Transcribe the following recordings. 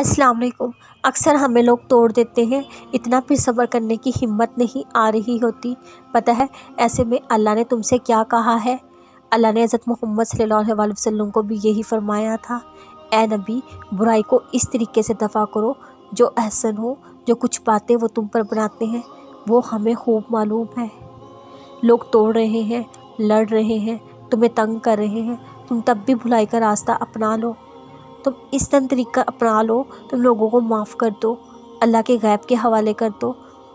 अस्सलाम वालेकुम। अक्सर हमें लोग तोड़ देते हैं, इतना फिर सब्र करने की हिम्मत नहीं आ रही होती। पता है ऐसे में अल्लाह ने तुमसे क्या कहा है? अल्लाह ने हज़रत मोहम्मद सल्लल्लाहु अलैहि वसल्लम को भी यही फरमाया था, ए नबी, बुराई को इस तरीके से दफ़ा करो जो अहसन हो। जो कुछ बातें वो तुम पर बनाते हैं वो हमें खूब मालूम है। लोग तोड़ रहे हैं, लड़ रहे हैं, तुम्हें तंग कर रहे हैं, तुम तब भी भुलाई का रास्ता अपना लो। तुम इस तरीका अपना लो, तुम लोगों को माफ़ कर दो, अल्लाह के गैब के हवाले कर दो।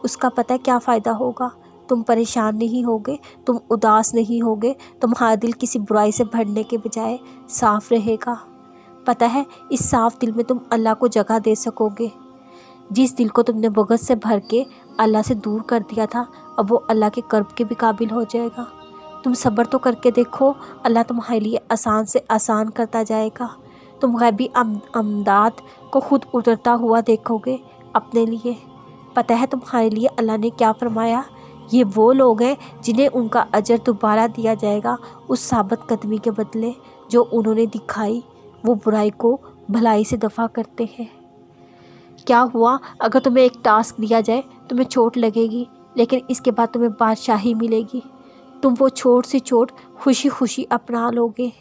उसका पता है क्या फ़ायदा होगा? तुम परेशान नहीं होगे, तुम उदास नहीं होगे, तुम्हारा दिल किसी बुराई से भरने के बजाय साफ़ रहेगा। पता है इस साफ़ दिल में तुम अल्लाह को जगह दे सकोगे। जिस दिल को तुमने बग़ज़ से भर के अल्लाह से दूर कर दिया था, अब वो अल्लाह के कर्ब के भी काबिल हो जाएगा। तुम सब्र तो करके देखो, अल्लाह तुम्हारे लिए आसान से आसान करता जाएगा। तुम गैबी अमदाद को खुद उतरता हुआ देखोगे अपने लिए। पता है तुम्हारे लिए अल्लाह ने क्या फरमाया? ये वो लोग हैं जिन्हें उनका अजर दोबारा दिया जाएगा उस साबित कदमी के बदले जो उन्होंने दिखाई। वो बुराई को भलाई से दफ़ा करते हैं। क्या हुआ अगर तुम्हें एक टास्क दिया जाए, तुम्हें चोट लगेगी, लेकिन इसके बाद तुम्हें बादशाही मिलेगी। तुम वो छोट सी चोट खुशी खुशी अपना लोगे।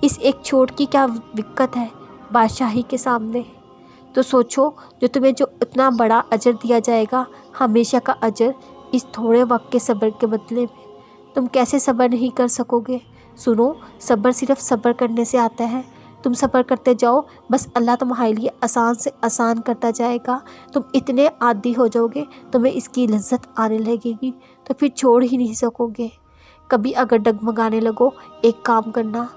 इस एक चोट की क्या दिक्कत है बादशाही के सामने? तो सोचो, जो इतना बड़ा अजर दिया जाएगा, हमेशा का अजर, इस थोड़े वक्त के सब्र के बदले में, तुम कैसे सब्र नहीं कर सकोगे? सुनो, सब्र सिर्फ सब्र करने से आता है। तुम सब्र करते जाओ, बस अल्लाह तुम्हारे लिए आसान से आसान करता जाएगा। तुम इतने आदी हो जाओगे, तुम्हें इसकी लज्जत आने लगेगी, तो फिर छोड़ ही नहीं सकोगे। कभी अगर डगमगाने लगो, एक काम करना,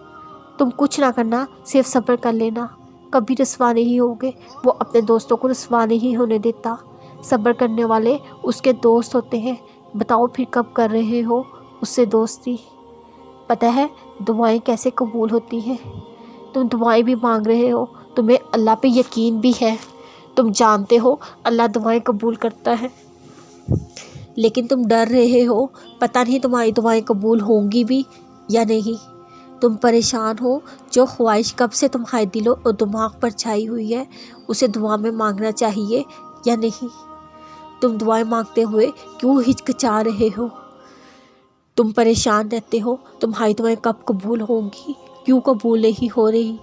तुम कुछ ना करना, सिर्फ सब्र कर लेना। कभी रसवा नहीं होगे। वो अपने दोस्तों को रसवा नहीं होने देता। सब्र करने वाले उसके दोस्त होते हैं। बताओ फिर कब कर रहे हो उससे दोस्ती? पता है दुआएं कैसे कबूल होती हैं? तुम दुआएं भी मांग रहे हो, तुम्हें अल्लाह पे यकीन भी है, तुम जानते हो अल्लाह दुआएं कबूल करता है, लेकिन तुम डर रहे हो, पता नहीं तुम्हारी दुआएं कबूल होंगी भी या नहीं। तुम परेशान हो। जो ख्वाहिश कब से तुम्हारे दिलों और दिमाग पर छाई हुई है, उसे दुआ में मांगना चाहिए या नहीं? तुम दुआएं मांगते हुए क्यों हिचकिचा रहे हो? तुम परेशान रहते हो, तुम्हारी दुआएं कब कबूल होंगी, क्यों कबूल नहीं हो रही?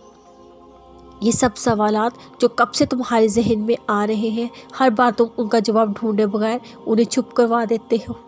ये सब सवालात जो कब से तुम्हारे जहन में आ रहे हैं, हर बार तुम उनका जवाब ढूंढे बगैर उन्हें चुप करवा देते हो।